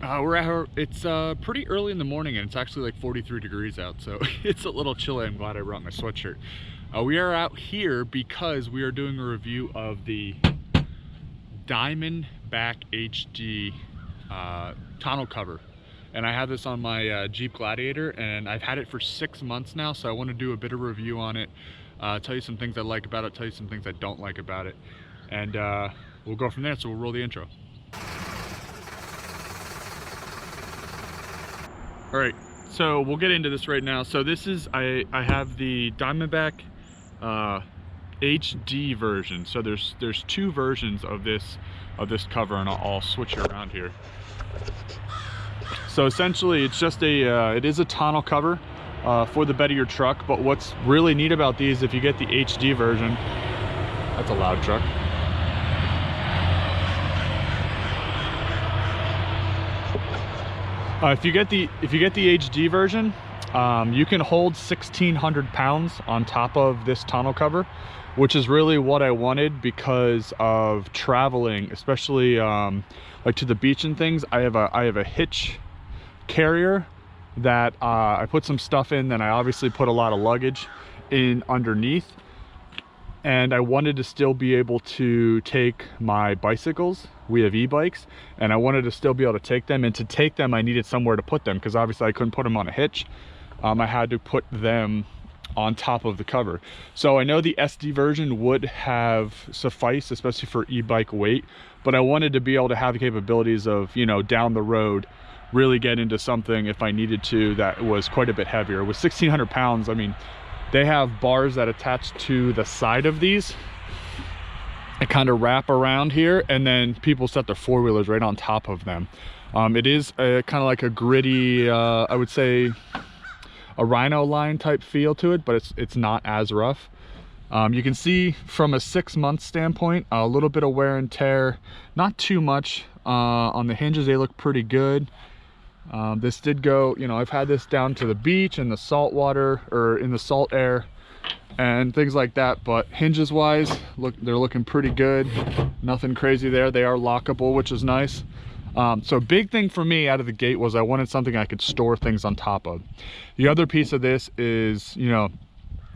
It's pretty early in the morning, and it's actually like 43 degrees out, so it's a little chilly. I'm glad I brought my sweatshirt. We are out here because we are doing a review of the Diamondback HD tonneau cover. And I have this on my Jeep Gladiator, and I've had it for 6 months now, so I want to do a bit of review on it, tell you some things I like about it, tell you some things I don't like about it, and we'll go from there. So we'll roll the intro. All right, so we'll get into this right now. So this is, I have the Diamondback HD version. So there's two versions of this cover, and I'll switch it around here. So essentially, it's just it is a tonneau cover for the bed of your truck. But what's really neat about these, if you get the HD version, that's a loud truck. If you get the HD version, you can hold 1,600 pounds on top of this tonneau cover, which is really what I wanted because of traveling, especially like to the beach and things. I have a hitch carrier that I put some stuff in, then I obviously put a lot of luggage in underneath, and I wanted to still be able to take my bicycles. We have e-bikes, and I wanted to still be able to take them, and to take them I needed somewhere to put them because obviously I couldn't put them on a hitch. I had to put them on top of the cover. So I know the SD version would have sufficed, especially for e-bike weight, but I wanted to be able to have the capabilities of, you know, down the road really get into something if I needed to that was quite a bit heavier. With 1,600 pounds, I mean, they have bars that attach to the side of these. I kind of wrap around here, and then people set their four-wheelers right on top of them. It is kind of like a gritty, I would say a Rhino line type feel to it, but it's not as rough. You can see from a 6-month standpoint, a little bit of wear and tear, not too much. On the hinges, they look pretty good. This did go, you know, I've had this down to the beach and the salt water, or in the salt air and things like that, but hinges wise, look, they're looking pretty good. Nothing crazy there. They are lockable, which is nice. So big thing for me out of the gate was I wanted something I could store things on top of. The other piece of this is, you know,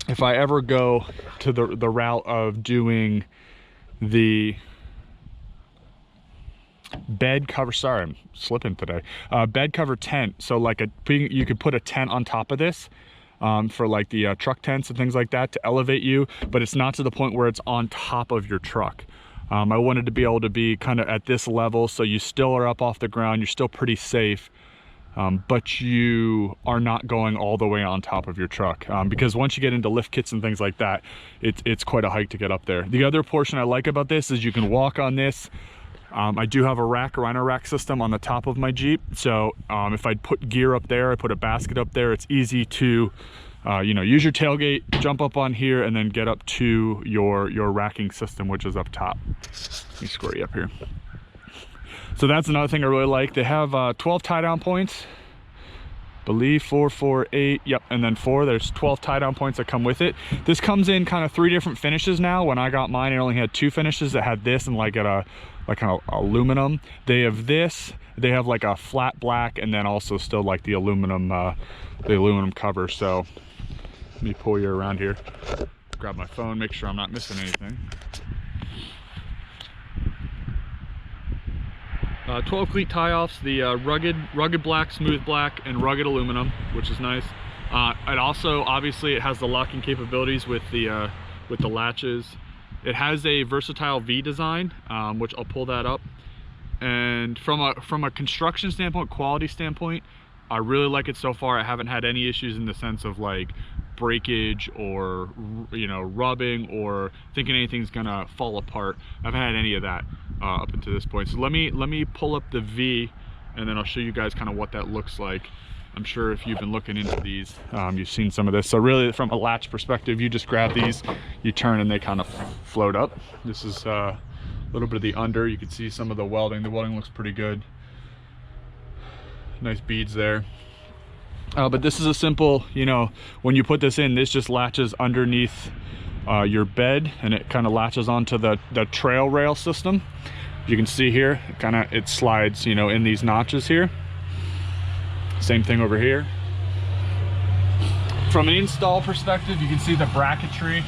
if I ever go to the route of doing the bed cover, sorry, I'm slipping today, bed cover tent, so like you could put a tent on top of this for like the truck tents and things like that to elevate you, but it's not to the point where it's on top of your truck. I wanted to be able to be kind of at this level, so you still are up off the ground, you're still pretty safe, but you are not going all the way on top of your truck, because once you get into lift kits and things like that, it's quite a hike to get up there. The other portion I like about this is you can walk on this. I do have a Rhino rack system on the top of my Jeep, so if I put gear up there, I put a basket up there, it's easy to you know, use your tailgate, jump up on here, and then get up to your racking system, which is up top. Let me square you up here. So that's another thing I really like. They have 12 tie down points, believe 4, 4, 8, yep, and then 4. There's 12 tie down points that come with it. This comes in kind of 3 different finishes now. When I got mine, it only had 2 finishes. It had this and like an aluminum. They have this, they have like a flat black, and then also still like the aluminum cover. So let me pull you around here, grab my phone, make sure I'm not missing anything. 12 cleat tie-offs, the rugged black, smooth black, and rugged aluminum, which is nice. It also, obviously, it has the locking capabilities with the latches. It has a versatile V design, which I'll pull that up. And from a construction standpoint, quality standpoint, I really like it so far. I haven't had any issues in the sense of like breakage or, you know, rubbing or thinking anything's gonna fall apart. I haven't had any of that up until this point. So let me pull up the V, and then I'll show you guys kind of what that looks like. I'm sure if you've been looking into these, you've seen some of this. So really, from a latch perspective, you just grab these, you turn, and they kind of float up. This is a little bit of the under. You can see some of the welding. The welding looks pretty good. Nice beads there. But this is a simple, you know, when you put this in, this just latches underneath your bed, and it kind of latches onto the trail rail system. You can see here, it slides, you know, in these notches here. Same thing over here. From an install perspective, you can see the bracketry.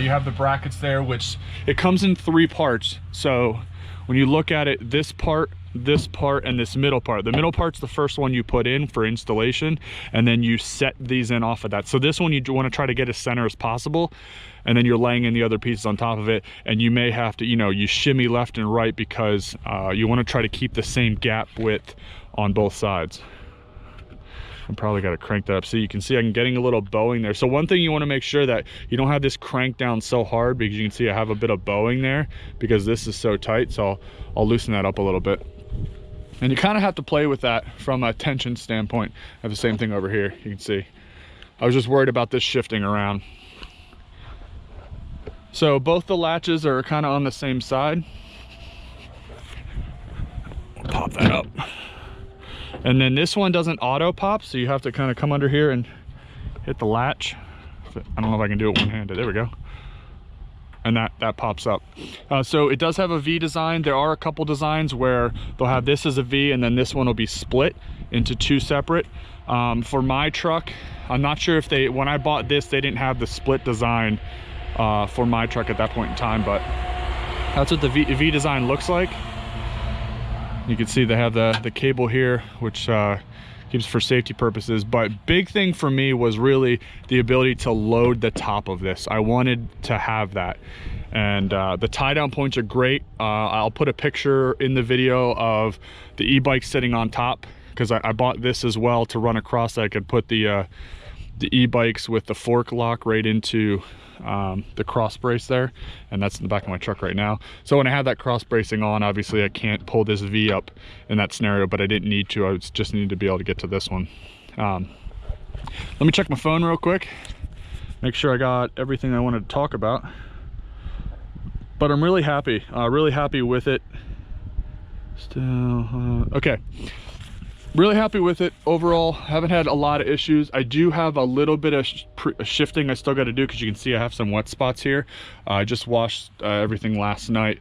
You have the brackets there, which it comes in 3 parts. So when you look at it, this part, and this middle part. The middle part's the first one you put in for installation, and then you set these in off of that. So this one you want to try to get as center as possible, and then you're laying in the other pieces on top of it, and you may have to, you know, you shimmy left and right because you want to try to keep the same gap width on both sides. I'm probably got to crank that up so you can see I'm getting a little bowing there. So one thing you want to make sure that you don't have this cranked down so hard, because you can see I have a bit of bowing there because this is so tight. So I'll loosen that up a little bit. And you kind of have to play with that from a tension standpoint. I have the same thing over here, you can see. I was just worried about this shifting around. So both the latches are kind of on the same side. I'll pop that up. And then this one doesn't auto pop, so you have to kind of come under here and hit the latch. I don't know if I can do it one-handed. There we go. And that pops up. So it does have a V design. There are a couple designs where they'll have this as a V, and then this one will be split into 2 separate. For my truck, I'm not sure if when I bought this, they didn't have the split design for my truck at that point in time, but that's what the V design looks like. You can see they have the cable here, which keeps for safety purposes. But big thing for me was really the ability to load the top of this. I wanted to have that. And the tie down points are great. I'll put a picture in the video of the e-bike sitting on top, because I bought this as well to run across that I could put the e-bikes with the fork lock right into the cross brace there, and that's in the back of my truck right now. So when I have that cross bracing on, obviously I can't pull this V up in that scenario, but I didn't need to. I just needed to be able to get to this one. Let me check my phone real quick, make sure I got everything I wanted to talk about. But I'm really happy with it still. Okay, really happy with it overall. Haven't had a lot of issues. I do have a little bit of shifting I still got to do, because you can see I have some wet spots here. I just washed everything last night,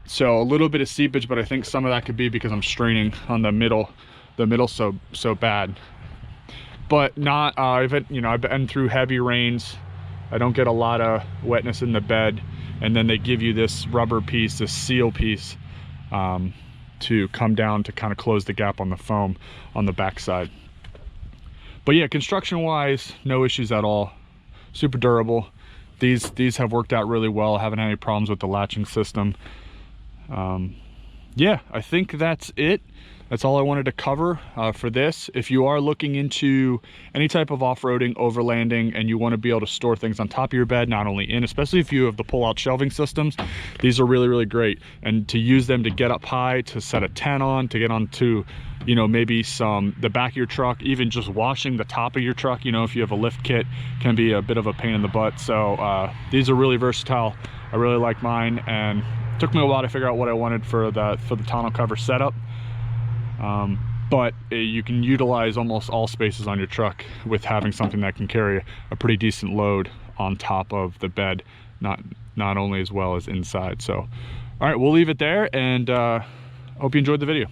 so a little bit of seepage, but I think some of that could be because I'm straining on the middle so bad. But not I've been through heavy rains. I don't get a lot of wetness in the bed, and then they give you this rubber piece, this seal piece, to come down to kind of close the gap on the foam on the backside. But yeah, construction wise, no issues at all. Super durable. These have worked out really well. I haven't had any problems with the latching system. Yeah, I think that's it. That's all I wanted to cover for this. If you are looking into any type of off-roading, overlanding, and you want to be able to store things on top of your bed, not only in, especially if you have the pull-out shelving systems, these are really, really great. And to use them to get up high, to set a tent on, to get onto, you know, maybe the back of your truck, even just washing the top of your truck, you know, if you have a lift kit, can be a bit of a pain in the butt. So these are really versatile. I really like mine, and it took me a while to figure out what I wanted for the tonneau cover setup. But you can utilize almost all spaces on your truck with having something that can carry a pretty decent load on top of the bed, not only as well as inside. So all right, we'll leave it there, and hope you enjoyed the video.